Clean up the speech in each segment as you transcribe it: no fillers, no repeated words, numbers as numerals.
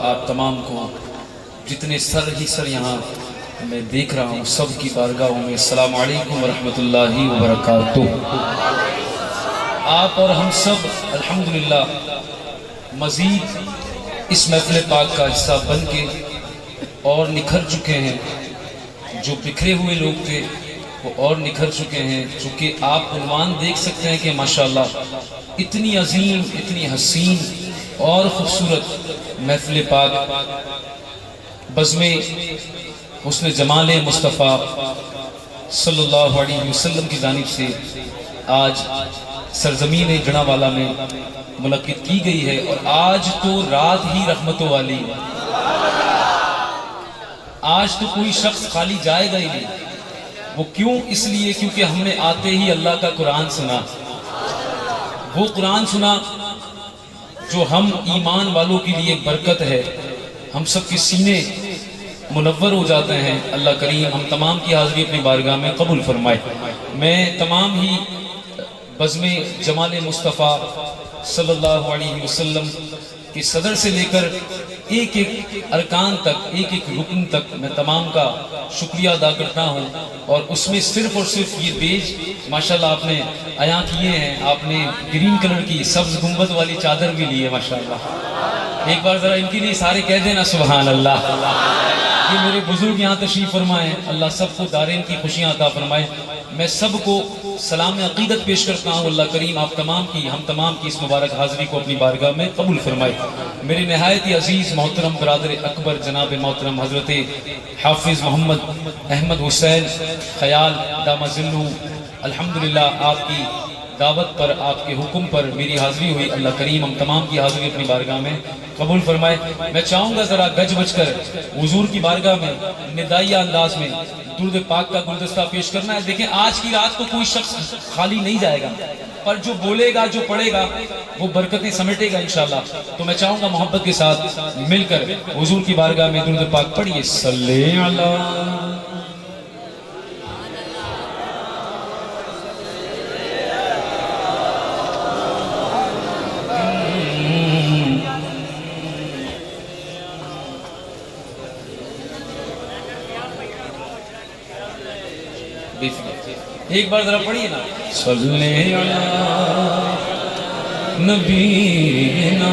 آپ تمام کو جتنے سر ہی سر یہاں میں دیکھ رہا ہوں سب کی بارگاہوں میں السلام علیکم ورحمۃ اللہ وبرکاتہ۔ آپ اور ہم سب الحمدللہ مزید اس محفل پاک کا حصہ بن کے اور نکھر چکے ہیں۔ جو بکھرے ہوئے لوگ تھے وہ اور نکھر چکے ہیں، چونکہ آپ عنوان دیکھ سکتے ہیں کہ ماشاءاللہ اتنی عظیم، اتنی حسین اور خوبصورت محفل پاک بزم حسن جمال مصطفیٰ صلی اللہ علیہ وسلم کی جانب سے آج سرزمین جڑاوالا میں منعقد کی گئی ہے، اور آج تو رات ہی رحمتوں والی، آج تو کوئی شخص خالی جائے گا ہی نہیں۔ وہ کیوں؟ اس لیے کیونکہ ہم نے آتے ہی اللہ کا قرآن سنا، وہ قرآن سنا جو ہم ایمان والوں کے لیے ایک برکت ہے، ہم سب کے سینے منور ہو جاتے ہیں۔ اللہ کریم ہم تمام کی حاضری اپنی بارگاہ میں قبول فرمائے۔ میں تمام ہی بزم جمال مصطفیٰ صلی اللہ علیہ وسلم کے صدر سے لے کر ایک ایک ارکان تک، ایک ایک رکن تک میں تمام کا شکریہ ادا کرتا ہوں، اور اس میں صرف اور صرف یہ بیج ماشاءاللہ آپ نے عیاں کیے ہیں، آپ نے گرین کلر کی سبز گنبد والی چادر بھی لی ہے ماشاءاللہ۔ ایک بار ذرا ان کے لیے سارے کہہ دینا سبحان اللہ۔ یہ میرے بزرگ یہاں تشریف فرمائے، اللہ سب کو دارین کی خوشیاں عطا فرمائے۔ میں سب کو سلام عقیدت پیش کرتا ہوں، اللہ کریم آپ تمام کی، ہم تمام کی اس مبارک حاضری کو اپنی بارگاہ میں قبول فرمائے۔ میرے نہایت ہی عزیز محترم برادر اکبر جناب محترم حضرت حافظ محمد احمد حسین خیال دامہ ظلہ، الحمدللہ آپ کی دعوت پر، آپ کے حکم پر میری حاضری ہوئی، اللہ کریم ہم تمام کی حاضری اپنی بارگاہ میں قبول فرمائے۔ میں چاہوں گا ذرا گج بج کر حضور کی بارگاہ میں ندائیہ انداز میں درود پاک کا گلدستہ پیش کرنا ہے۔ دیکھیں آج کی رات کو کوئی شخص خالی نہیں جائے گا، پر جو بولے گا، جو پڑھے گا وہ برکتیں سمیٹے گا انشاءاللہ۔ تو میں چاہوں گا محبت کے ساتھ مل کر حضور کی بارگاہ میں درود پاک پڑھیے۔ صلی اللہ ایک بار ذرا پڑھیے نا، صلی علی نبینا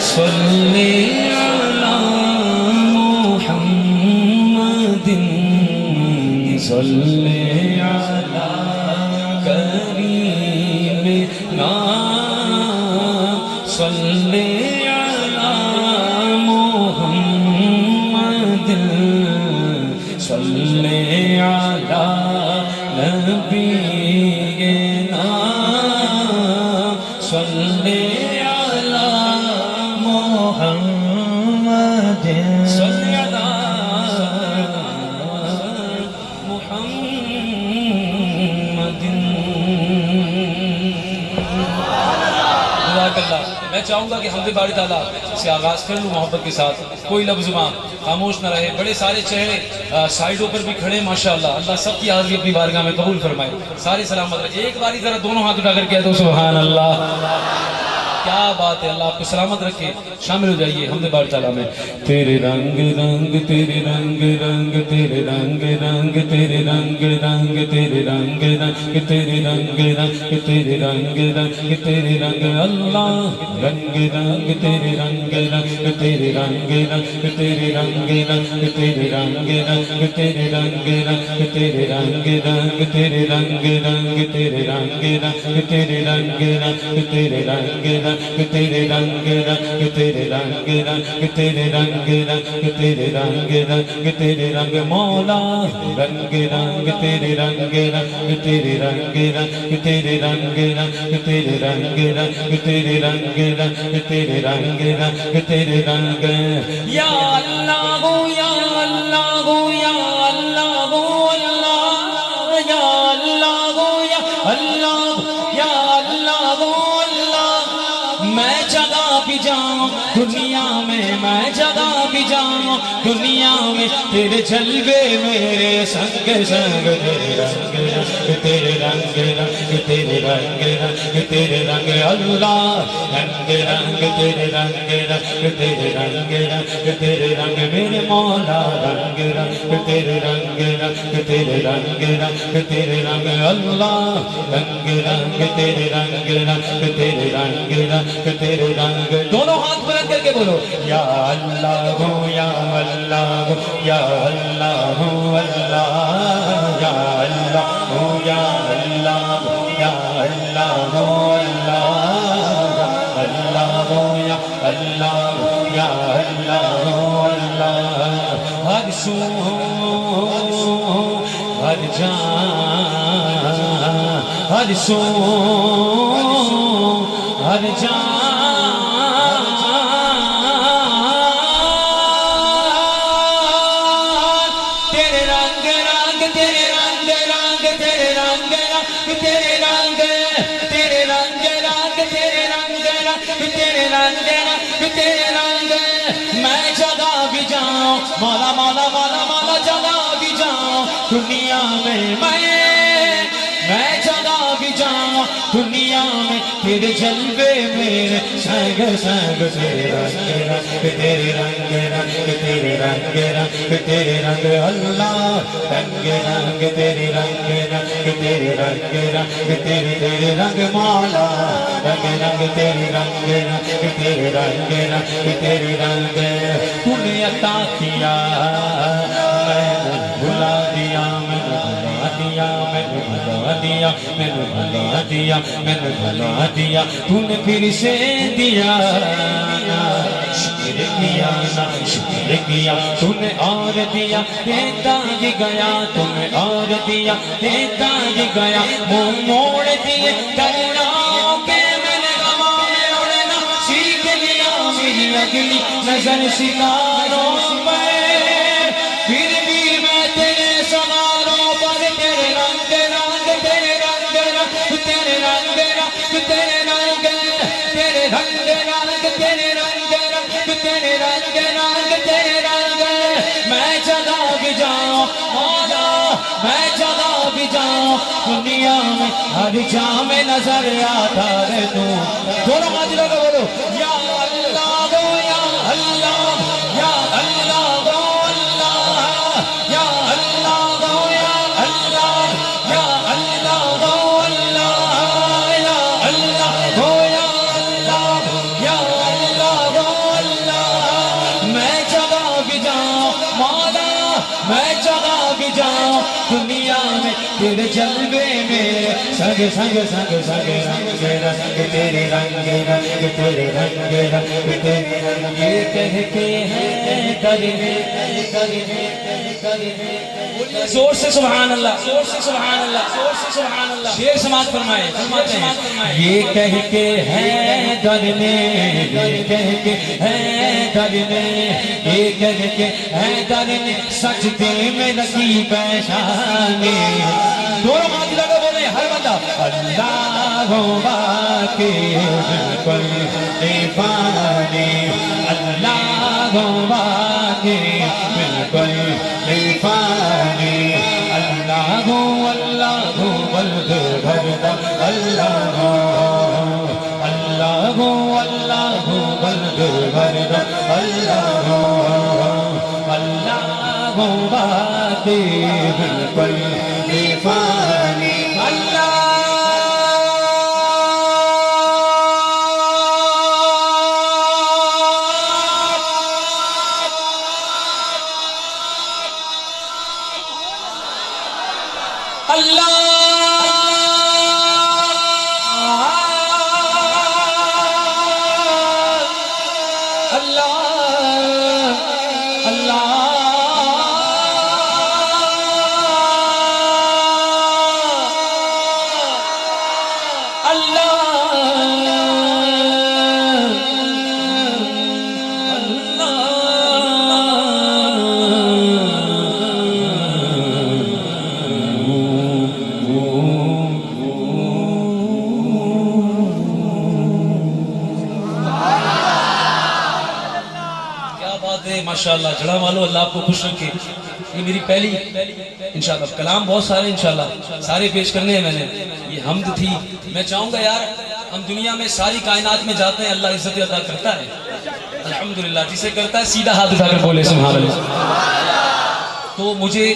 صلی علی محمد صلی علی کریمنا صلی علی محمد صلی علی نبینا صلی علی محمد صلی علی محمد۔ جزاک اللہ۔ میں چاہوں گا کہ حمد باری تعالیٰ سے آغاز کر لوں محبت کے ساتھ، کوئی لفظ وہاں خاموش نہ رہے۔ بڑے سارے چہرے سائیڈوں پر بھی کھڑے ماشاءاللہ، اللہ سب کی حاضری اپنی بارگاہ میں قبول فرمائے۔ سارے سلامت رہے۔ ایک باری ذرا دونوں ہاتھ اٹھا کر کہہ دو سبحان اللہ۔ کیا بات ہے، اللہ آپ کو سلامت رکھے۔ شامل ہو جائیے حمد باری تعالیٰ میں۔ تیرے رنگ رنگ تیرے رنگ رنگ تیرے رنگ رنگ تیرے رنگ رنگ تیرے رنگ رنگ تیرے رنگ رنگ تیرے رنگ رنگ تیرے رنگ اللہ رنگ رنگ تیرے رنگ رنگ تیرے رنگ رنگ تیرے رنگ رنگ تیرے رنگ رنگ تیرے رنگ رنگ تیرے رنگ رنگ تیرے رنگ رنگ تیرے رنگ رنگ تیرے رنگ رنگ تیرے رنگ رنگ تیرے رنگ رنگ تیرے رنگ رنگ تیرے رنگ رنگ تیرے رنگ رنگ تیرے رنگ مولا رنگ رنگ تیرے رنگ رنگ تیرے رنگ رنگ تیرے رنگ رنگ تیرے رنگ رنگ تیرے رنگ رنگ تیرے رنگ رنگ تیرے رنگ یا اللہ ہو یا اللہ ہو یا اللہ ہو اللہ یا اللہ ہو یا اللہ یا اللہ ہو اللہ۔ میں جگہ بھی جاؤں دنیا میں، میں جگہ بھی بھی جاؤں دنیا میں تیرے جلوے میرے سنگ سنگ تیرے رنگ تیرے رنگ رنگ تیرے رنگ رنگ تیرے رنگ اللہ رنگ رنگ تیرے رنگ رنگ تیرے رنگ رنگ تیرے رنگ میرے مولا رنگ رنگ تیرے رنگ رنگ تیرے رنگ رنگ تیرے رنگ اللہ رنگ رنگ تیرے رنگ رنگ تیرے رنگ رنگ تیرے رنگ دونوں ہاتھ بلند کر کے بولو یا اللہ ہو یا اللہ ہو یا اللہ ہو اللہ یا اللہ ہو یا اللہ ہو یا اللہ ہو اللہ ہو یا اللہ ہو یا اللہ ہو اللہ ہر سو ہر جان ہر سو ہر جان تیرے رنگ رنگ تیرے رنگ رنگ تیرے رنگ رنگ تیرے رنگ تیرے رنگ رنگ تیرے رنگ رنگ تیرے رنگ رنگ تیرے رنگ میں جگہ بھی جاؤں مولا مولا مولا مولا جگہ بھی جاؤں دنیا میں جگہ بھی جاؤں دنیا میں تیرے جلوے میرے سنگ سنگ تیرے رنگ رنگ تیرے رنگ رنگ تیرے رنگ رنگ تیرے رنگ اللہ رنگ رنگ تیرے رنگ رنگ تیرے رنگ رنگ تیرے تیرے رنگ مولا رنگ رنگ تیرے رنگ رنگ تیرے رنگ رنگ تیرے رنگ تو نے عطا کیا میں نے بھلا دیا میں نے بھلا دیا میں نے بھلا دیا میں نے بھلا دیا میں نے بھلا دیا تو نے پھر سے دیا شکر کیا نا شکر کیا تو نے اور دیا دیتا ہی گیا تو نے اور دیا دیتا ہی گیا منہ موڑ دیے دریاؤں کے میں نے ہوا میں اڑنا سیکھ لیا میری اگلی نظر ستاروں پہ پھر بھی میں تیرے سواروں پر تیرے رنگ رنگ تیرے رنگ رنگ تیرے رنگ رنگ تیرے رنگ تیرے رنگ رنگ تیرے رنگ رنگ تیرے رنگ رنگ تیرے رنگ میں جگہ بھی جاؤں مولا میں جگہ بھی جاؤں دنیا میں ہر جا میں نظر آتا ہے تو دونوں ہاتھ لگا بولو یا اللہ گو یا اللہ یا اللہ گو اللہ یا اللہ گو یا اللہ یا اللہ گو اللہ یا اللہ گو یا اللہ یا اللہ گو اللہ میں جگہ بھی جاؤں مولا میں جگہ بھی جاؤں دنیا میں تیرے جلوے میرے سنگ سنگ سنگ سنگ رنگ رنگ تیرے رنگ رنگ تیرے رنگ رنگ تیرے رنگ یہ کہہ کے ہے کرنے زور سے سبحان اللہ زور سے سبحان اللہ زور سے سبحان اللہ شیر سماعت فرمائے فرماتے ہیں یہ کہہ کے ہے کرنے یہ کہہ کے ہے کرنے یہ کہہ کے ہے کرنے سجدے میں رکھی پیشانی دونوں ہاتھ لگا بولے ہر بندہ اللہ باقی بالکل دیوانی اللہ باقی بالکل دیوانی اللہ بلد بھردا اللہ اللہ بلد بھردا اللہ باقی بالکل دیوانی اللہ فرماتے ہیں ماشاءاللہ جڑا والو اللہ آپ کو خوش رکھے. یہ میری پہلی انشاءاللہ کلام بہت سارے انشاءاللہ سارے پیش کرنے ہیں میں نے. یہ حمد تھی. میں چاہوں گا یار ہم دنیا میں ساری کائنات میں جاتے ہیں اللہ عزت عطا کرتا ہے الحمدللہ. جسے کرتا ہے سیدھا ہاتھ اٹھا کر بولے سبحان اللہ. تو مجھے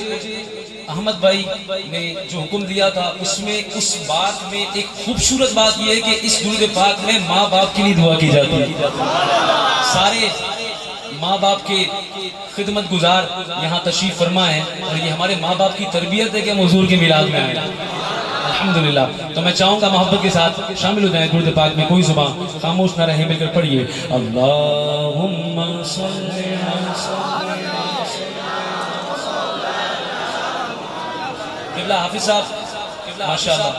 احمد بھائی نے جو حکم دیا تھا اس میں اس بات میں ایک خوبصورت بات یہ ہے کہ اس درود پاک میں ماں باپ کے لیے دعا کی جاتی ہے. سارے ماں باپ کے خدمت گزار یہاں تشریف فرما ہے اور یہ ہمارے ماں باپ کی تربیت ہے کہ ہم حضور کے میلاد میں آئے الحمدللہ. تو میں چاہوں گا محبت کے ساتھ شامل ہو جائیں درود پاک میں. کوئی زبان خاموش نہ رہے, مل کر پڑھیے اللہم صلی قبلہ. حافظ صاحب ماشاءاللہ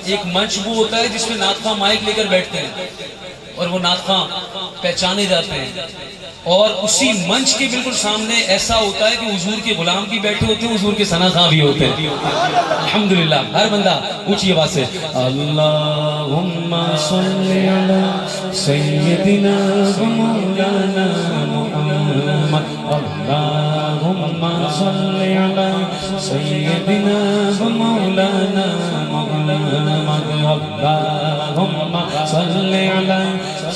ایک منچ وہ ہوتا ہے جس میں نعت خواں مائک لے کر بیٹھتے ہیں اور وہ نعت خواں پہچانے جاتے ہیں اور اسی منچ کے بالکل سامنے ایسا ہوتا ہے کہ حضور کے غلام بھی بیٹھے ہوتے ہیں, حضور کے ثنا خواں بھی ہوتے ہیں الحمدللہ. ہر بندہ اونچی آواز سے اللہم صلی علی سیدنا و مولانا محمد اللہم صلی علی سیدنا و مولانا محمد اللہم صلی علی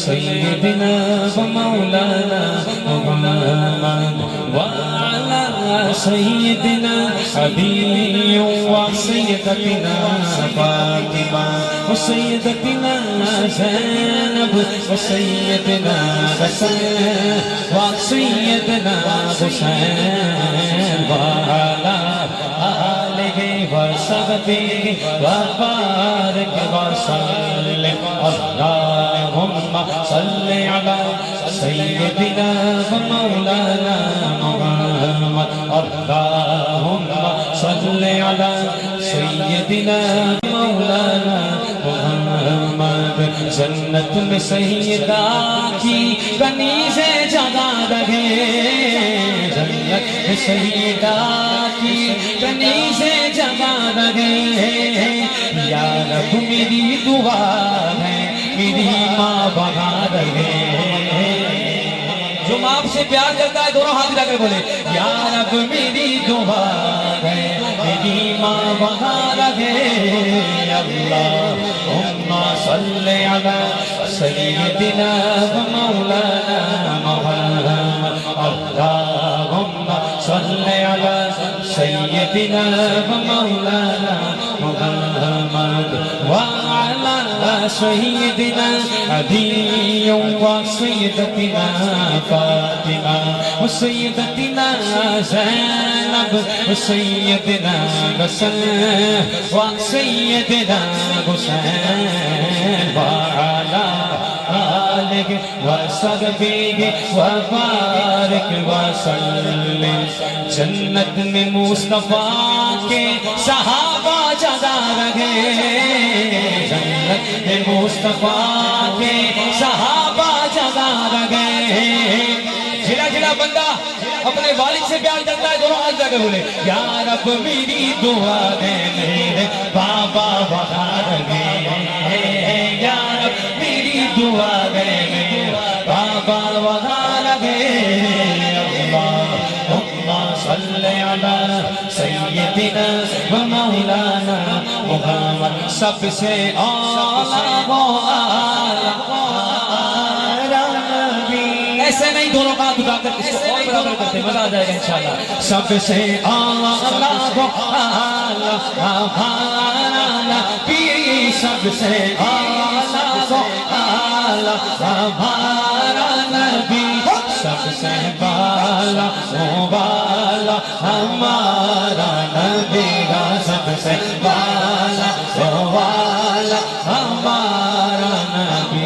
سیدنا و مولانا محمد وعلى سيدنا علي وسيدتنا فاطمة وسيدتنا زينب وسيدنا حسين وسيدنا حسين وعلى آله وصحبه وبارك وسلم اللهم صل على سيدنا ومولانا محمد اللهم صل على سيدنا مولانا محمد. جنت میں سیدہ کی کنیزیں جگا رہے, جنت میں سیدہ کی کنیزیں جگا رہے. یا رب میری دعا ہے میری ماں بنا رہے. جو ماں سے پیار کرتا ہے دونوں ہاتھ اٹھا کر بولے یا رب میری دعا ہے میری ماں بنا رہے. اللہم صلی علی سیدنا و مولانا محمد اللہم صلی علی سیدنا و مولانا محمد وعلى سيدنا علي وسيدتنا فاطمة وسيدتنا زينب وسيدنا حسين وسيدنا حسين وعلى آله وصحبه وبارك وسلم. جنت میں مصطفیٰ کے صحابہ جگا رہے, جنت میں مصطفیٰ کے صحابہ جگا رہے. جڑا جڑا بندہ اپنے والد سے پیار کرتا ہے دونوں ہاتھ جگہ بولے یا رب میری دعا دے میرے بابا بنا رہے. یا رب میری دعا دے میرے بابا بنا رہے. اللہم صلی علی سیدنا و مولانا محمد. سب سے اعلیٰ و ایسے نہیں دونوں ہاتھ اٹھا کر اس کو اور برابر کرتے مزہ آ جائے گا انشاءاللہ. سب سے اعلیٰ و ہمارا نبی, سب سے اعلیٰ و ہمارا نبی, سب سے بالا بالا ہمارا نبی, سب سے بالا بالا ہمارا نبی.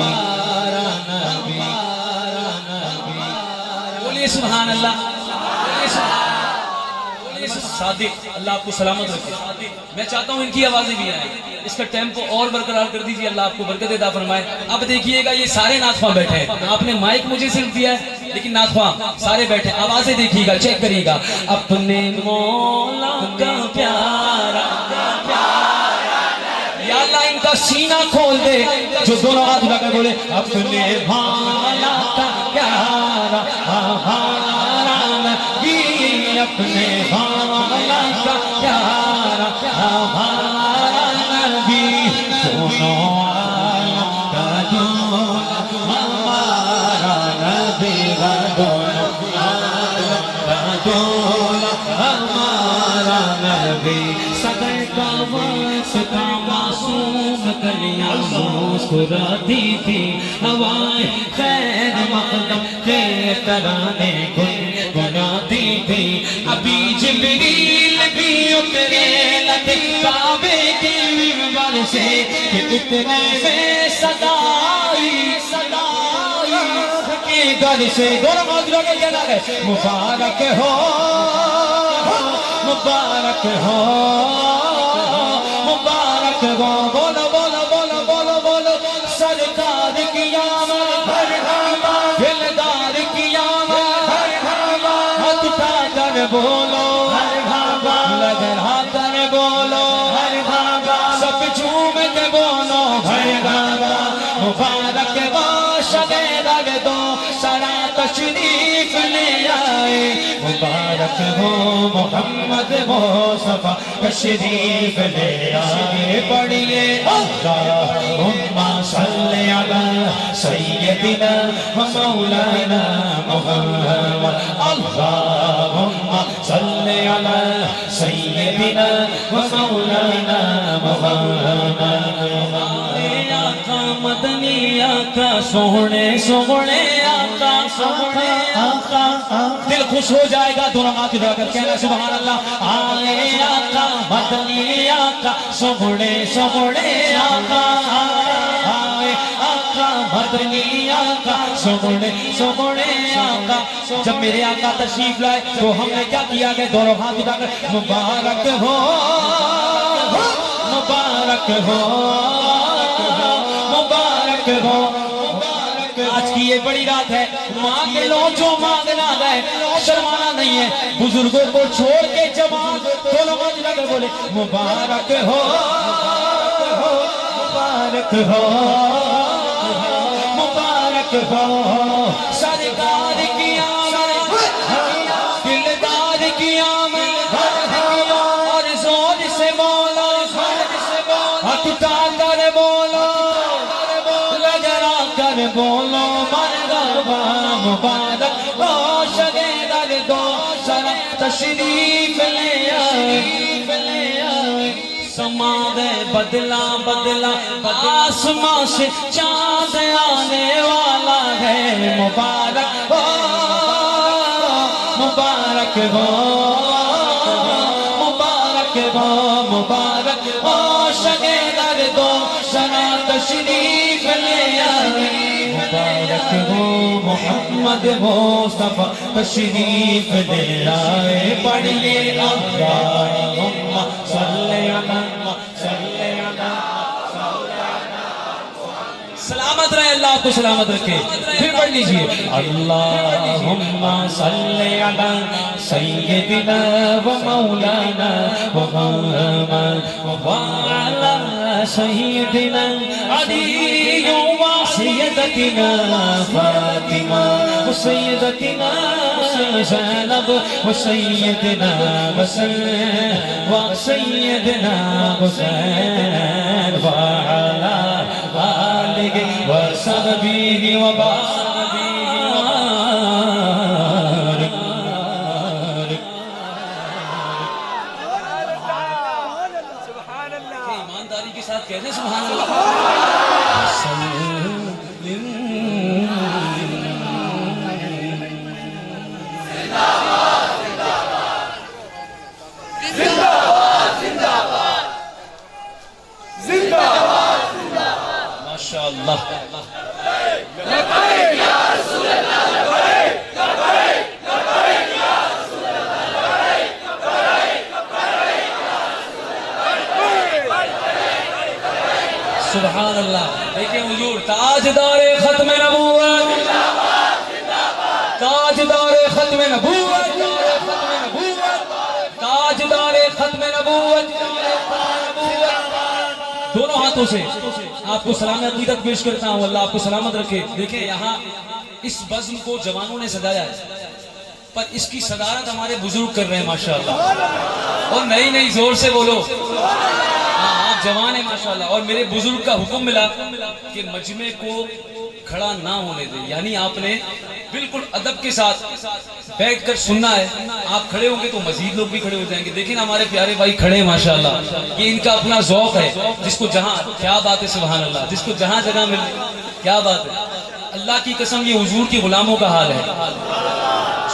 بولیے سبحان اللہ. صادق اللہ آپ کو سلامت رکھے. میں چاہتا ہوں ان کی آوازیں بھی آئیں, اس کا ٹیمپو اور برقرار کر دیجیے. اللہ آپ کو برکت عطا فرمائے. اب دیکھیے گا یہ سارے نعت خواں بیٹھے ہیں, آپ نے مائک مجھے صرف دیا ہے لیکن نعت خواں سارے بیٹھے. آوازیں دیکھیے گا, چیک کریے گا. اپنے مولا کا پیارا یا اللہ ان کا سینہ کھول دے جو دونوں ہاتھ اٹھا کر بولے اپنے مولا کا پیارا اپنے والا کا پیارا ہمارا نبی دونوں عالم کا دولا ہمارا نبی دونوں عالم کا دولا ہمارا نبی صدر کا واسطہ معصوم کلیاں مسکراتی تھی ہوائیں خیر مقدم کے ترانے گنگناتی تھی ابھی جبریل بھی اترے لگے کعبے کے منبر سے کہ اتنے میں صدائی کے گھر سے دونوں موجودوں کے کہنا ہے مبارک ہو مبارک ہو مبارک ہو بولو بولو بولو بولو بولو سرکار کی آمد دلدار کی آمد ہاتھ اٹھا کر بولو لگا کر بولو سب جھوم کے بولو مبارک ہو شگے رگ دو سرا تشریف لے آئے مبارک ہو محمد مصطفیٰ تشریف لے آئے پڑھیے اللہم صلی علی سیدنا و مولانا محمد اللہم صلی علی سیدنا و مولانا محمد آقا مدنی آقا سونے سونے آقا سونے آقا دل خوش ہو جائے گا دونوں ہاتھ اٹھا کر کہنا سبحان اللہ آئے آقا مدنی آقا سونے سونے آقا آئے آقا مدنی آقا سونے سونے آقا جب میرے آقا تشریف لائے تو ہم نے کیا کیا کہ دونوں ہاتھ اٹھا کر مبارک ہو مبارک ہو مبارک ہو آج کی یہ بڑی رات ہے مانگ لو جو مانگنا ہے شرمانا نہیں ہے بزرگوں کو چھوڑ کے جوان دونوں ہاتھ لگے بولے مبارک ہو مبارک ہو مبارک ہو سرکار کی آمد دلدار کی آمد اور زور سے بولو ہاتھ اٹھا کر بولو بولو مرحبا مبارک ہو شگے در دو سر تشریف لے آئے سماوے بدلا بدلا آسمان سے چاند آنے والا ہے مبارک ہو مبارک ہو مبارک ہو مبارک ہو شگے در دو سر تشریف لے آئے مبارک ہو محمد مصطفیٰ تشریف لے آئے پڑھیے اللہم صلی علی سلامت رہے اللہ آپ کو سلامت رکھے پھر پڑھ لیجئے اللہم صلی علی سیدنا و مولانا محمد وعلا سیدنا علی سیدتنا فاطمہ وسیدتنا زینب وسیدنا وسیدنا حسین وعلا آلہ وصحبہ وبارک ایمانداری کے ساتھ کہتے ہیں سبحان اللہ ماشاءاللہ سبحان اللہ دیکھیں حضور تاجدار ختم نبوت تاجدار ختم نبوت تاجدار ختم نبوت دونوں ہاتھوں سے آپ کو سلام عقیدت پیش کرتا ہوں اللہ آپ کو سلامت رکھے دیکھیں یہاں اس بزم کو جوانوں نے سجایا ہے پر اس کی صدارت ہمارے بزرگ کر رہے ہیں ماشاءاللہ. اور نئی نئی زور سے بولو. آپ جوان ہیں ماشاءاللہ. اور میرے بزرگ کا حکم ملا کہ مجمع کو کھڑا نہ ہونے دیں. یعنی آپ نے بالکل ادب کے ساتھ بیٹھ کر سننا ہے. آپ کھڑے ہوں گے تو مزید لوگ بھی کھڑے ہو جائیں گے. دیکھیں نا ہمارے پیارے بھائی کھڑے ہیں ماشاءاللہ. یہ ان کا اپنا ذوق ہے. جس کو جہاں, کیا بات ہے سبحان اللہ, جس کو جہاں جگہ مل, کیا بات ہے. اللہ کی قسم یہ حضور کے غلاموں کا حال ہے.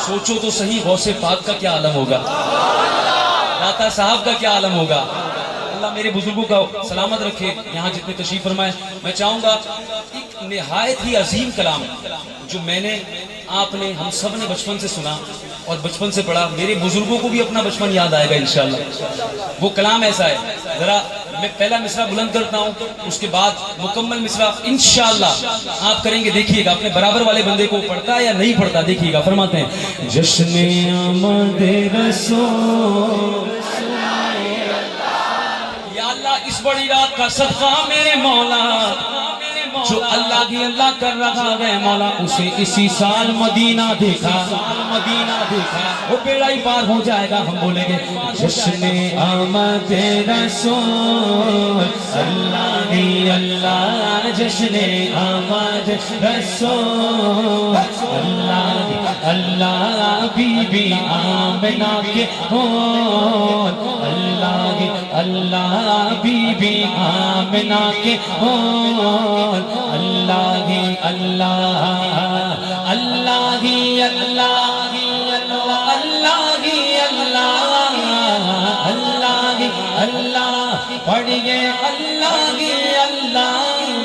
سوچو تو صحیح غوث پاک کا کیا عالم ہوگا, داتا صاحب کا کیا عالم ہوگا. اللہ میرے بزرگوں کا سلامت رکھے. یہاں جتنے تشریف فرمائے, میں چاہوں گا ایک نہایت ہی عظیم کلام جو میں نے, آپ نے, ہم سب نے بچپن سے سنا اور بچپن سے پڑھا. میرے بزرگوں کو بھی اپنا بچپن یاد آئے گا انشاءاللہ. وہ کلام ایسا ہے, ذرا میں پہلا مصرع بلند کرتا ہوں, اس کے بعد مکمل مصرع انشاءاللہ آپ کریں گے. دیکھیے گا اپنے برابر والے بندے کو پڑھتا ہے یا نہیں پڑھتا. دیکھیے گا, فرماتے ہیں جشن آمد رسول, یا اللہ اس بڑی رات کا صدقہ میرے مولا, جو اللہ کی اللہ کر رہا ہے مولا, اسے اسی سال مدینہ دیکھا, وہ بیڑا ہی پار ہو جائے گا. ہم بولیں گے جشن آمد رسول, اللہ ہی اللہ, جشن آمد رسول, اللہ ہی اللہ, بی بی آمنہ کے ہون, اللہ ہی اللہ, بی بی آمنہ کے ہون, اللہ ہی اللہ, اللہ ہی اللہ, اللہ ہی اللہ, اللہ ہی اللہ, پڑھئے اللہ ہی اللہ,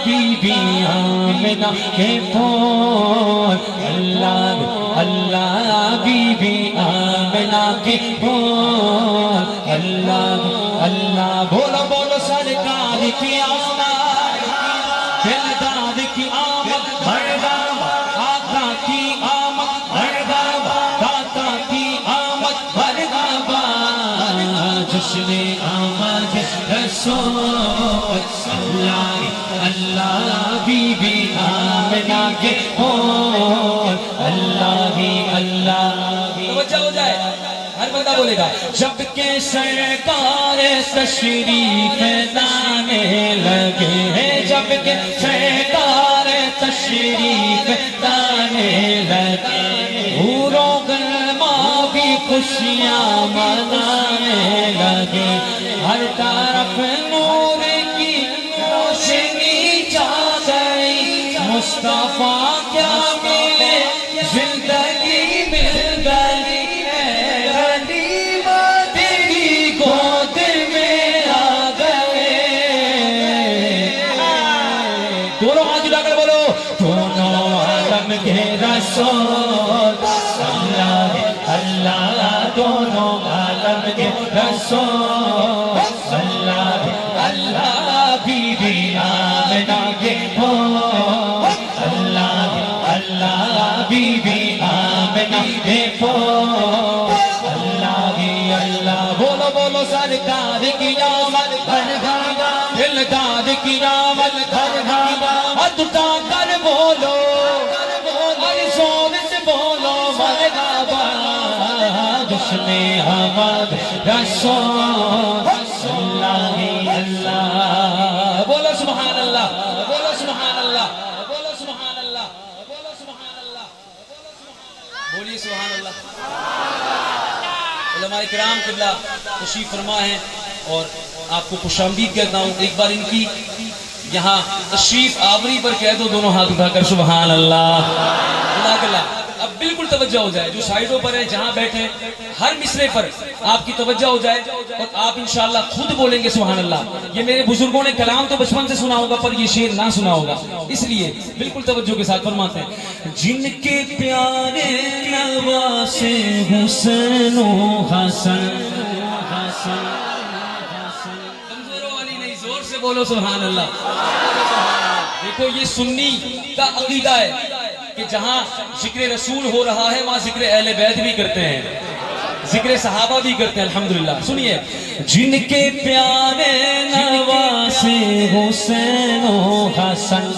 بی بی آمنہ کے پھول, اللہ اللہ, بی بی آمنہ کے پھول, اللہ اللہ. بولو بولو سرکار کی آمد, دلداد کی آمد, مرحبا آقا کی آمد, مرحبا داتا کی آمد, مرحبا جشن آمد رسول, اللہ اللہ, بی بی آمنہ کے پھول, اللہ ہی اللہ. توجہ ہو جائے, ہر بندہ بولے گا جب کہ سرکار تشریف لانے لگے ہیں, جب کہ سرکار تشریف لانے لگے, حور و غلما بھی خوشیاں منانے لگے, ہر طرف نور کی روشنی چھا گئی, مصطفیٰ کیا ملے زندگی مل گئی, رسول, اللہ اللہ, دونوں عالم کے رسول, اللہ اللہ, بی بی آمنہ کے پھول, اللہ اللہ, بی بی آمنہ کے پھول, اللہ اللہ. بولو بولو سرکار کی آمد, مرحبا دلداد کی آمد, مرحبا ادھا کر بولو, جشن آمد رسول, اللہ ہی اللہ. بولو سبحان اللہ, بولو سبحان اللہ, بولو سبحان اللہ, بولو سبحان اللہ, بولیے سبحان اللہ. علماء کرام قبلہ تشریف فرما ہیں اور آپ کو خوش آمدید کہتا ہوں. ایک بار ان کی یہاں تشریف آوری پر کہہ دو, دونوں ہاتھ اٹھا کر سبحان اللہ. اللہ اللہ. اب بالکل توجہ ہو جائے, جو سائیڈوں پر ہیں, جہاں بیٹھے, ہر مصرے پر آپ کی توجہ ہو جائے اور آپ انشاءاللہ خود بولیں گے سبحان اللہ. یہ میرے بزرگوں نے کلام تو بچپن سے سنا ہوگا پر یہ شعر نہ سنا ہوگا, اس لیے بالکل توجہ کے ساتھ فرماتے ہیں جن کے پیارے نواسے حسین و حسن, کمزوروں والی نہیں, زور سے بولو سبحان اللہ. دیکھو یہ سنی کا عقیدہ ہے کہ جہاں ذکر رسول ہو رہا ہے وہاں ذکر اہل بیت بھی کرتے ہیں, ذکر صحابہ بھی کرتے ہیں. الحمدللہ. سنیے جن کے پیارے نواسے حسین و حسن,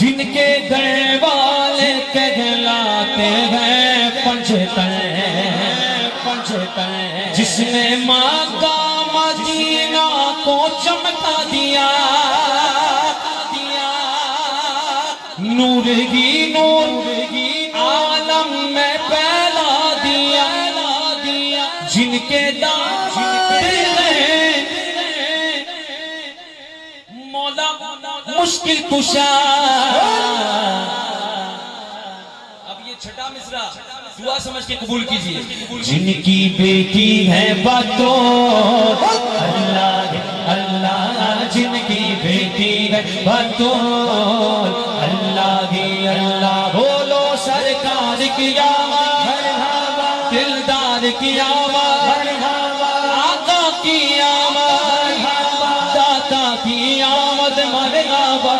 جن کے گھر والے کہلاتے ہیں پنجتن، جس نے ماں کا مدینہ کو چمکا دیا، نور ہی نور عالم میں پھیلا دیا، جن کے داماد ہیں مولا مشکل کشا۔ اب یہ چھٹا مصرع دعا سمجھ کے قبول کیجئے۔ جن کی بیٹی ہے بطول اللہ اللہ، جن کی بیٹی ہے بطول اللہ ہی اللہ، بولو سرکار کی آمد، دلدار کی آمد، آقا کی آمد، داتا کی آمد، مرحبا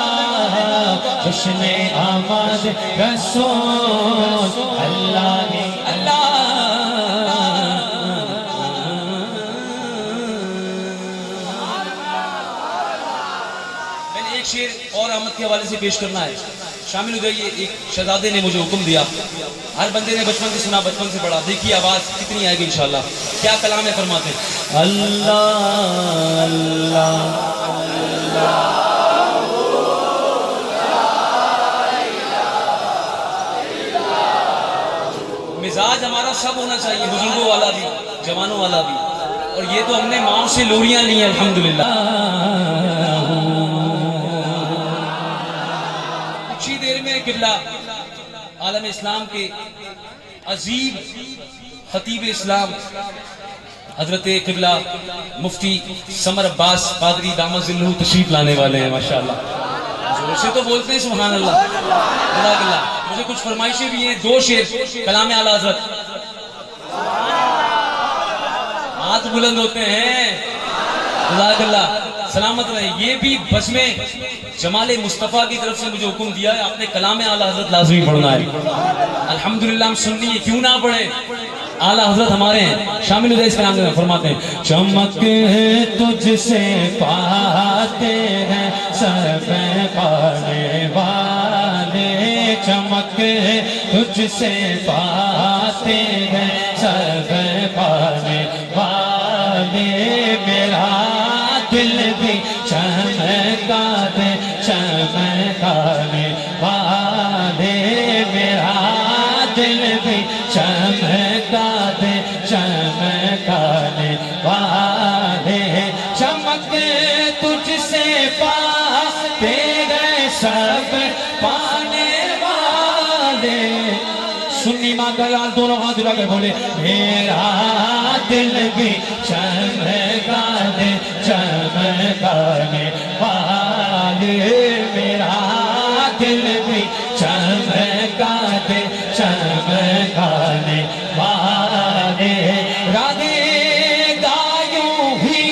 جشن آمد رسول اللہ ہی اللہ۔ میں نے ایک شعر اور احمد کے حوالے سے پیش کرنا ہے، شامل ہو جائیے۔ ایک شہزادے نے مجھے حکم دیا، ہر بندے نے بچپن سے سنا، بچپن سے پڑھا، دیکھیے آواز کتنی آئے گی انشاءاللہ۔ کیا کلام ہے، فرماتے ہیں اللہ اللہ اللہ، مزاج ہمارا سب ہونا چاہیے، بزرگوں والا بھی، جوانوں والا بھی، اور یہ تو ہم نے ماؤں سے لوریاں لی ہیں الحمدللہ۔ کچھ ہی دیر میں قبلہ عالم اسلام کے عظیم خطیب اسلام حضرت قبلہ مفتی سمر عباس قادری دامت ظلہ تشریف لانے والے ہیں ماشاءاللہ۔ زور سے تو بولتے ہیں سبحان اللہ، جزاک اللہ۔ مجھے کچھ فرمائشیں بھی ہیں، دو شعر کلام اعلیٰ حضرت، ہاتھ بلند ہوتے ہیں، جزاک اللہ، سلامت رہے۔ یہ بھی بزم جمال مصطفیٰ کی طرف سے مجھے حکم دیا ہے، آپ نے کلام اعلیٰ حضرت لازمی پڑھنا ہے۔ الحمدللہ ہم سننی ہے، کیوں نہ پڑھیں، اعلیٰ حضرت ہمارے ہیں۔ شامل ہو جائے اس کلام میں، فرماتے ہیں چمک تجھ سے پاتے ہیں سب پانے والے، چمک تجھ سے پاتے ہیں سب پانے والے، میرا دل بھی چمکا دے چمکانے والے، میرا دل بھی چمکا دے چمکانے والے، چمک تجھ سے پاتے گئے سب پانے والے۔ سنی ماں کا یاد دونوں ہاتھ اٹھا کے بولے میرا دل بھی چمکا دے چمکانے والے، میرا دل بھی چمکا دے چمکانے والے، راگے گایوں ہی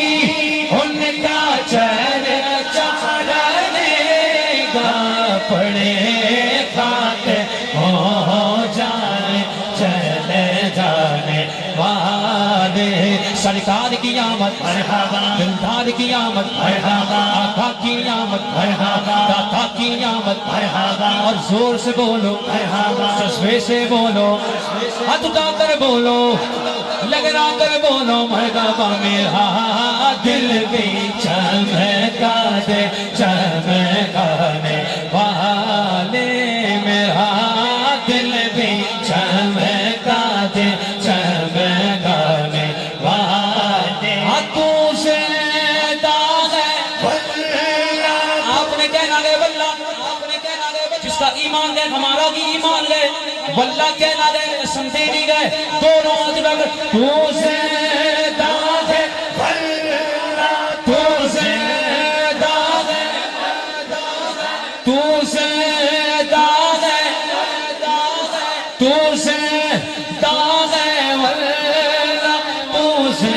ان کا چرچا رہے گا، پڑے خاک ہو جائے چلے جانے والے، سرکار کی آمد مرحبا، دلدار کی آمد مرحبا، آقا کی آمد مرحبا، داتا کی آمد مرحبا، اور زور سے بولو مرحبا، جذبے سے بولو، ہاتھ اٹھا کر بولو، لگنا کر بولو مرحبا، میرا دل بھی چمکا دے چمکانے والے، میرا دل بھی چمکا دے چمکانے والے، ہاتھوں سے داغ ہے واللہ، آپ نے کہنا گئے واللہ، جس کا ایمان گئے ہمارا بھی ایمان گئے، واللہ کہنا گئے سمجھے نہیں گئے، دونوں ہاتھ لگ تو سے داغ ہے واللہ، تو سے داغ ہے، تو سے داغ ہے، تو سے داغ ہے واللہ، تو سے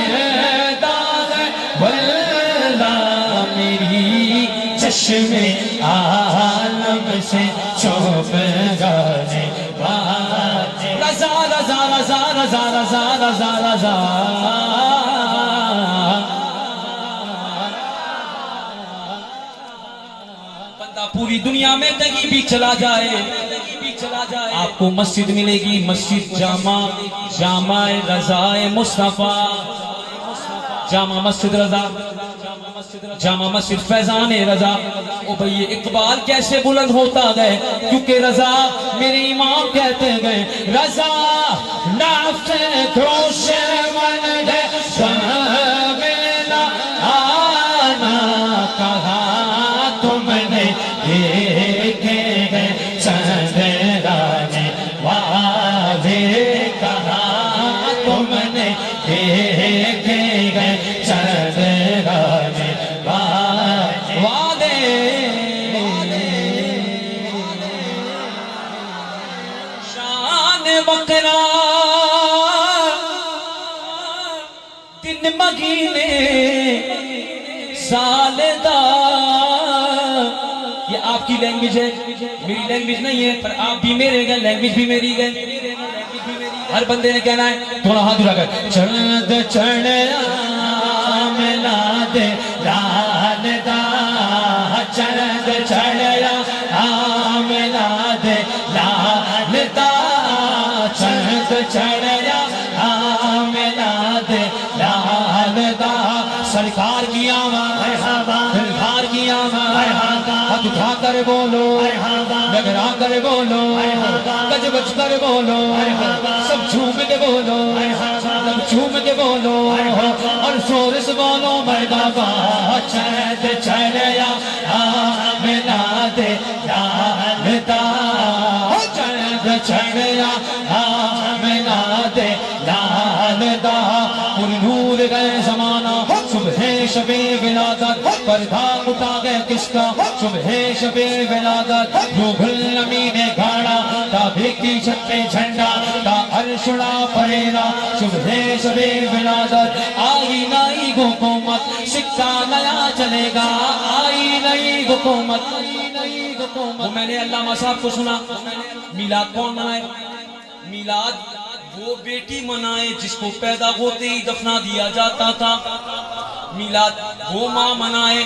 داغ ہے واللہ، میری چشم عالم سے چھپ جانے والے، رضا رضا رضا رضا رضا رضا رضا، بندہ پوری دنیا میں کہیں بھی چلا جائے آپ کو مسجد ملے گی، مسجد جامع رضا مصطفیٰ، جامع مسجد رضا، جامع مسجد فیضان رضا۔ او بھئی اقبال کیسے بلند ہوتا گئے؟ کیونکہ رضا میرے امام کہتے گئے، رضا نفس کروش من ہے شاملہ آنا کہا تم نے دیکھے گئے چندرانے واضح کہا تم نے دیکھے گئے چندرانے وعدے شان وقرا دن مگینے سالدہ۔ یہ آپ کی لینگویج ہے، میری لینگویج نہیں ہے، پر آپ بھی میرے گئے، لینگویج بھی میری گئے۔ ہر بندے نے کہنا ہے، تھوڑا ہاتھ اٹھا کر، چند چڑھیا ملاد لال دا، چند چڑھیا ملاد لال دا، چند چڑھیا ملاد لال دا۔ سرکار کی آمد، سرکار کی آمد، ہاتھ اٹھا کر بولو، لگرا کر بولو، گج بج کر بولو، سب جھوم کے بولو، سب جھوم کے بولو اور زور سے بولو، مرحبا چند چڑھیا ملاد لال دا، چند چڑھیا ملاد لال دا۔ پوری نور گئے زمانہ صبح شب ولادت، پردہ اٹھا گئے کس کا صبح شب ولادت۔ روح الامین نے گھاڑا کعبے کی چھت پہ جھنڈا، تا عرش اڑا پریرا صبح شب ولادت۔ آئی نئی حکومت سکہ نیا چلے گا، آئی نئی حکومت۔ وہ میں نے علامہ صاحب کو سنا، میلاد کون منائے؟ میلاد وہ بیٹی منائے جس کو پیدا ہوتے ہی دفنا دیا جاتا تھا، میلاد وہ ماں منائے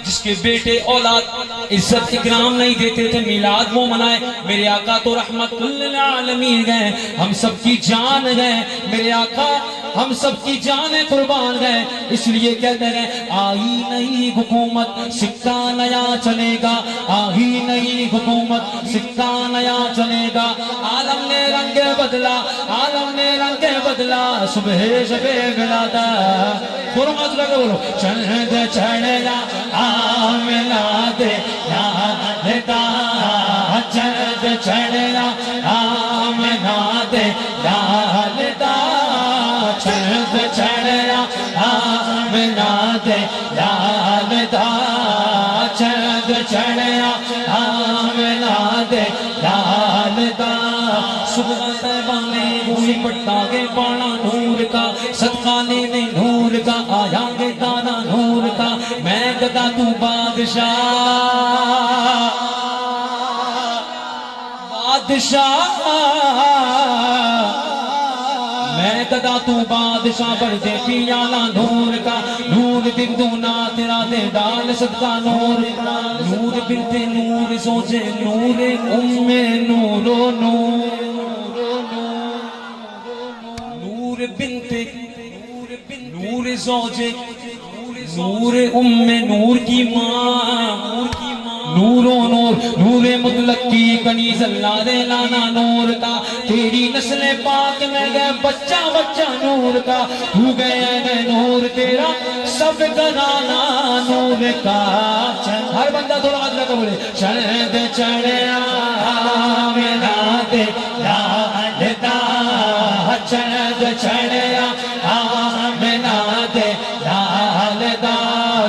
جس کے بیٹے اولاد عزت اکرام نہیں دیتے تھے، میلاد وہ منائے۔ میرے آقا تو رحمت للعالمین گئے، ہم سب کی جان گئے، میرے آقا ہم سب کی جان قربان گئے، اس لیے کہتے ہیں آئی نئی حکومت سکہ نیا چلے گا، آئی نئی حکومت سکہ نیا چلے گا۔ عالم نے رنگ بدلا، عالم نے رنگ بدلا، صبح شب ولادت۔ دونوں ہاتھ لگے بولو، چند چڑھیا ملاد لال دا، چند چڑھیا ملاد لال دا، چند چڑھیا ملاد لال دا، چند چڑھیا ملاد لال دا۔ صبح طیبہ میں ہوئی پٹا گے پانا نور کا، صدقہ لینے نور کا، آیا گے دانا نور کا۔ میں گدا تو بادشاہ، بادشاہ میں گدا تو بادشاہ، بڑھ دے پیالہ نور کا، نور بندونا تیرا دے ڈال صدقہ نور کا، نور بنتے نور سوچے نور ام نور و نور، نور بنتے نور زوجے نور ام نور کی ماں، نور و نور، نور مطلق کی کنیز اللہ دے لانا نور کا، تیری نسل پاک میں گئے بچہ بچہ نور کا، تو گئے نور تیرا سب گھرانا نور کا۔ ہر بندہ تھوڑا ہاتھ لگا بولے، چند چڑھیا ملاد لال دا، چند چڑھیا ملاد لال دا۔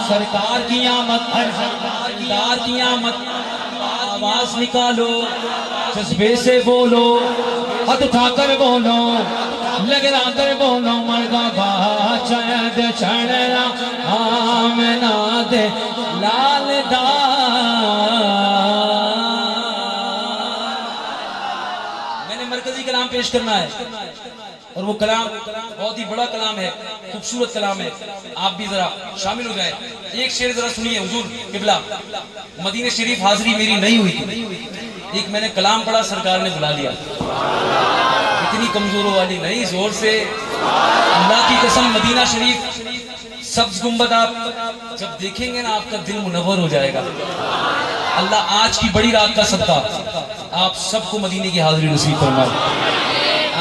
سرکار کی آمد، سرکار کی آمد، آواز نکالو، جذبے سے بولو، ہاتھ اٹھا کر بولو، لگا کر بولو، مرحبا چند چڑھیا ملاد لال دا۔ میں نے مرکزی کلام پیش کرنا ہے، اور وہ کلام بہت ہی بڑا کلام ہے، خوبصورت کلام ہے، آپ بھی ذرا شامل ہو جائیں۔ ایک شعر ذرا سنیے، حضور قبلہ مدینہ شریف حاضری میری نہیں ہوئی تھی، ایک میں نے کلام پڑھا، سرکار نے بلا لیا، اتنی کمزوروں والی نہیں، زور سے اللہ کی قسم مدینہ شریف سبز گنبد آپ جب دیکھیں گے نا آپ کا دل منور ہو جائے گا۔ اللہ آج کی بڑی رات کا صدقہ آپ سب کو مدینے کی حاضری نصیب فرمائے،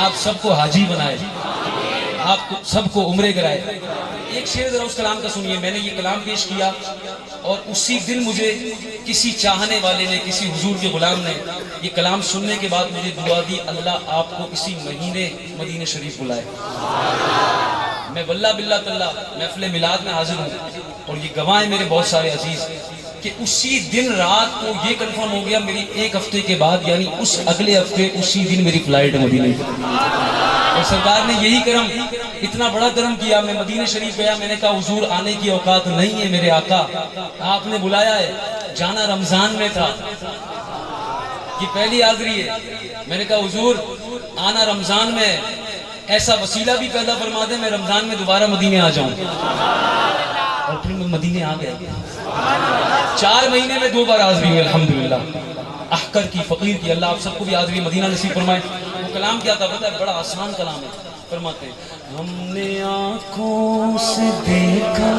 آپ سب کو حاجی بنائے، آپ سب کو عمرے کرائے۔ ایک شعر ذرا اس کلام کا سنیے، میں نے یہ کلام پیش کیا اور اسی دن مجھے کسی چاہنے والے نے، کسی حضور کے غلام نے یہ کلام سننے کے بعد مجھے دعا دی، اللہ آپ کو اسی مہینے مدینہ شریف بلائے۔ میں واللہ باللہ تاللہ محفل میلاد میں حاضر ہوں اور یہ گواہ ہیں میرے بہت سارے عزیز کہ اسی دن رات کو یہ کنفرم ہو گیا، میری ایک ہفتے کے بعد یعنی اس اگلے ہفتے اسی دن میری فلائٹ مدینے کی، اور سرکار نے یہی کرم، اتنا بڑا کرم کیا۔ میں مدینہ شریف گیا، میں نے کہا حضور آنے کی اوقات نہیں ہے میرے آقا، آپ نے بلایا ہے، جانا رمضان میں تھا، یہ پہلی حاضری ہے۔ میں نے کہا حضور آنا رمضان میں، ایسا وسیلہ بھی پیدا فرما دیں میں رمضان میں دوبارہ مدینے آ جاؤں، اور پھر میں مدینے آ گیا۔ 4 مہینے میں 2 بار حاضری ہوئی الحمدللہ، احقر کی، فقیر کی، اللہ آپ سب کو بھی حاضری مدینہ نصیب فرمائے۔ وہ کلام کیا تھا پتہ ہے؟ بڑا آسان کلام ہے، فرماتے ہیں ہم نے آنکھوں سے دیکھا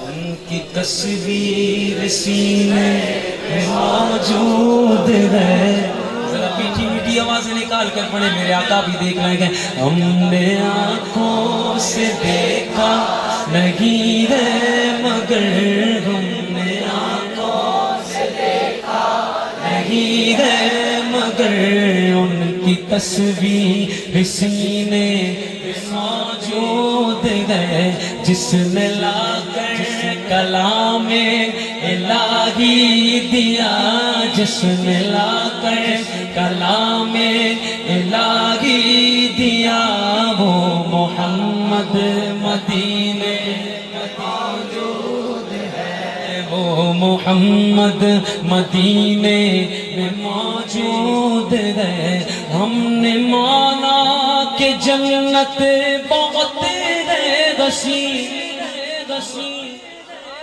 ان کی تصویر سینے میں موجود ہے، ذرا میٹھی میٹھی آوازیں نکال کر پڑھے، میرے آقا بھی دیکھ رہے ہیں۔ ہم نے آنکھوں سے دیکھا نہیں ہے مگر، ہم نے آنکھوں سے دیکھا نہیں ہے مگر، ان کی تصویر سینے میں موجود ہے، جس نے لا کر کلام الہی دیا، جس نے لا کر کلام الہی دیا، وہ محمد مدینے موجود ہے، وہ محمد مدینے میں موجود ہے۔ ہم نے مانا کہ جنت بہت ہے وسیع،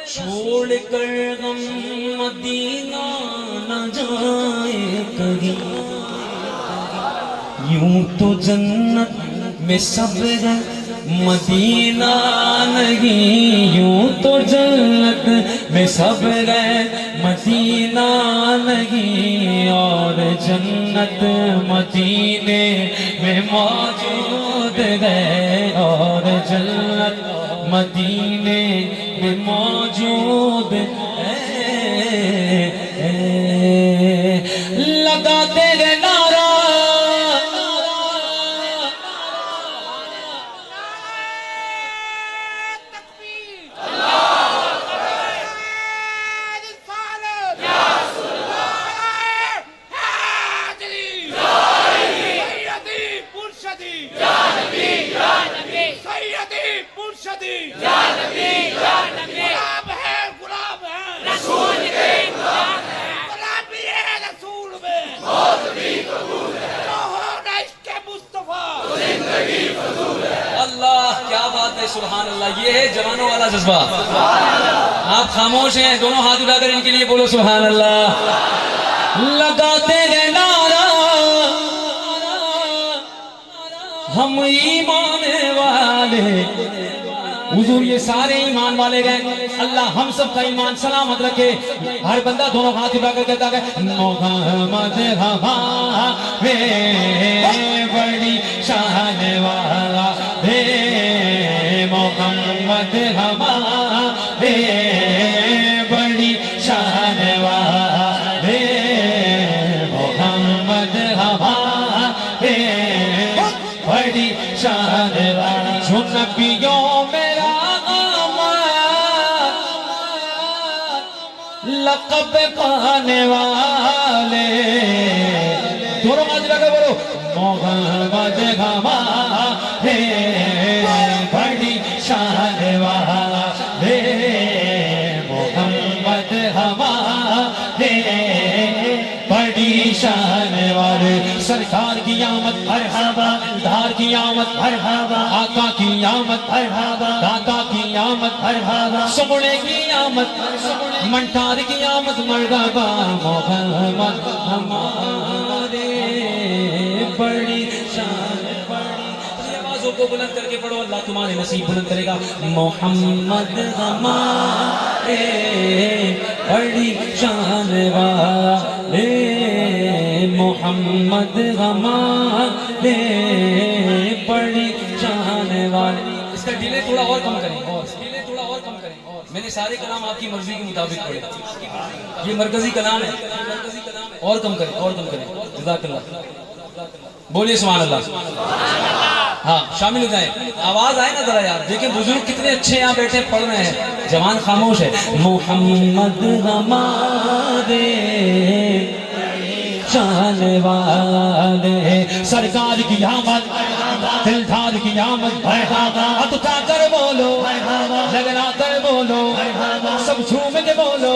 چھوڑ کر غم مدینہ نہ جائے کہیں، یوں تو جنت میں سب ہے مدینہ نہیں، یوں تو جنت میں سب ہے مدینہ نہیں، اور جنت مدینے میں موجود ہے، اور جنت مدینے میں موجود ہے۔ لگاتے گئے نعرہ سبحان اللہ، یہ ہے جوانوں والا جذبہ۔ آپ خاموش ہیں، دونوں ہاتھ اٹھا کر ان کے لیے بولو سبحان اللہ۔ لگاتے گئے نعرہ ہم ایمان والے، حضور یہ سارے ایمان والے گئے، اللہ ہم سب کا ایمان سلامت رکھے۔ ہر بندہ دونوں ہاتھ اٹھا کر کہتا ہے محمد ہمارے بڑی شان والا ہے، محمد ہمارے بڑی شان والے، محمد ہمارے بڑی شان والے، جو نبیوں میرا لقب پانے والے، دونوں ہاتھ لگا بولو محمد ہمارے بڑی شان والے، محمد ہمارے بڑی شان والے۔ سرکار کی آمد مرحبا، دار کی آمد مرحبا، آقا کی آمد مرحبا، داتا کی آمد مرحبا، سگڑے کی آمد، منٹار کی آمد مرحبا، محمد ہمارے بڑی شان بڑی. آوازوں کو بلند کر کے پڑھو، اللہ تمہارے نصیب بلند کرے گا. محمد ہمارے بڑی شان والے، محمد ہمارے بڑی شان والے. اس کا ڈیلے تھوڑا اور کم کریں، میں نے سارے کلام آپ کی مرضی کے مطابق پڑھے، یہ مرکزی کلام ہے، اور کم کریں. جزاک اللہ. بولیے سبحان اللہ. ہاں شامل ہو جائیں، آواز آئے نا ذرا یار. دیکھیں بزرگ کتنے اچھے یہاں بیٹھے پڑھ رہے ہیں، جوان خاموش ہے. محمد ہمارے شان والے، سرکار کی آمد، دلدار کی آمد، ہاتھ اٹھا کر بولو، لگنا کر بولو، سب جھوم کے بولو،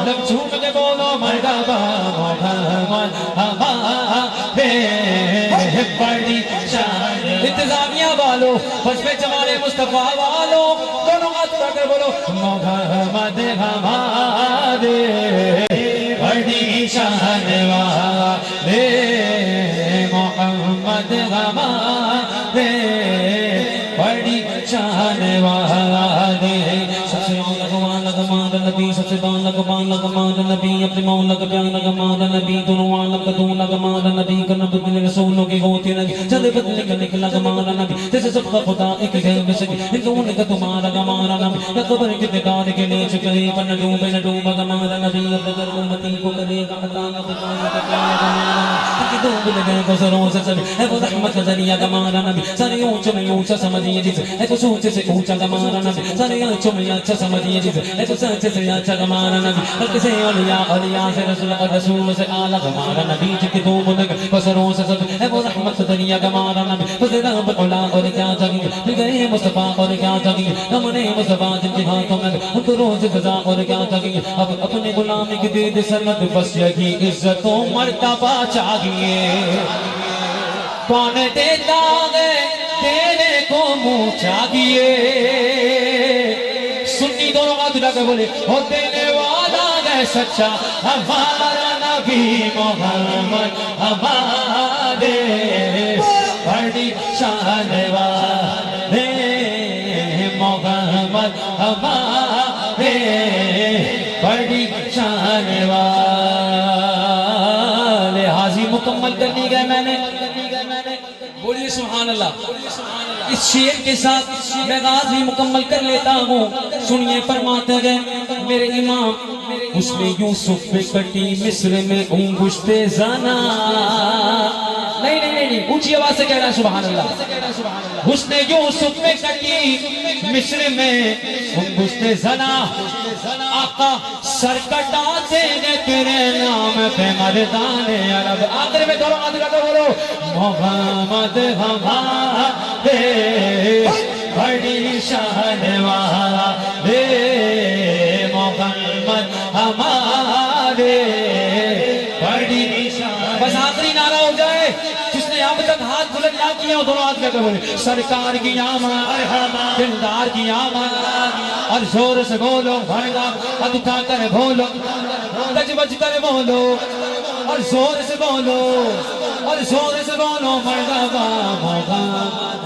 لب جھوم کے بولو، مرحبا محمد ہمارے بڑی شان. انتظامیہ والو، حسب جمال مصطفیٰ والو، دونوں ہاتھ اٹھا کر بولو محمد ہمارے بڑی شان والے، محمد ہمارے بڑی شان والے. سب سے لگمان لگمان نبی، سب سے لگمان لگمان نبی، اپنے مولا کا پیار لگمان نبی، دونوں عالم کا دون لگمان نبی، کرنا بدلے رسولوں کی ہوتی نبی، چلے بدلے کرنے کا لگمان نبی، جیسے سب کا خدا ایک ہے بسکی، ان دونوں کا تمہارا لگمان نبی، یا قبر کے بگار کے لئے چکے پر نہ ڈوبے لگمان نبی، اپنے در امتی کو کرے گا خطا نہ خطا نہ خطا کہ ڈوب لگے گزروں سے سبھی، اے وہ رحمت کا ذریعہ گمارا نبی، سارے اونچے میں اونچا سمجھیے جسے، اے تو اونچے سے اونچا گمارا نبی، سارے اونچے میں اچھا سمجھیے جسے، اے تو سچے سے اچھا گمارا نبی، حق سے اولیاء، اولیاء سے رسول، اور رسول سے اعلیٰ گمارا نبی، جن دو بلگ بسروں سے سب، اے وہ رحمت کا ذریعہ گمارا نبی، فضل رب علا اور کیا چاہیے، بگئے مصطفیٰ اور کیا چاہیے، ہم نے مصطفیٰ جن کے ہاتھوں میں ان کو روز غذا اور کیا چاہیے. اب اپنے غلامی کی دید سند بس یہی عزت و مرتبہ چاہیے، کون دیتا ہے دینے کو منہ چاہیے. سنی دونوں ہاتھ اٹھا کر بولے، اور دینے والا ہے سچا ہمارا نبی، محمد ہمارے بڑی شان والے، محمد ہمارے بڑی شان والے. حاضی مکمل کرنی گئے میں نے. بولیے سبحان اللہ. اس شعر کے ساتھ میں غازی مکمل کر لیتا ہوں. سنیے فرماتے گئے میرے امام، حسن یوسف پہ کٹی مصر میں انگشت زنا. نہیں اونچی آواز سے کہہ رہا ہے سبحان اللہ. حسن یوسف پہ کٹی مصر میں انگشت زنا، آقا سر کٹاتے گے تیرے نام پہ مردان عرب. آخر میں دونوں ہاتھ اٹھا کر بولو محمد ہمارے بڑی شان والے، محمد ہمارے بڑی شان. بس آخری نعرہ ہو جائے، جس نے اب تک ہاتھ بلند نہ کیا دونوں ہاتھ لے کر بولے سرکار کی آمد، دلدار کی آمد، اور زور سے بولو بھرگا، ہاتھ اٹھا کر بولو، گج بج کر بولو، اور زور سے بولو، اور زور سے بولو مرحبا محمد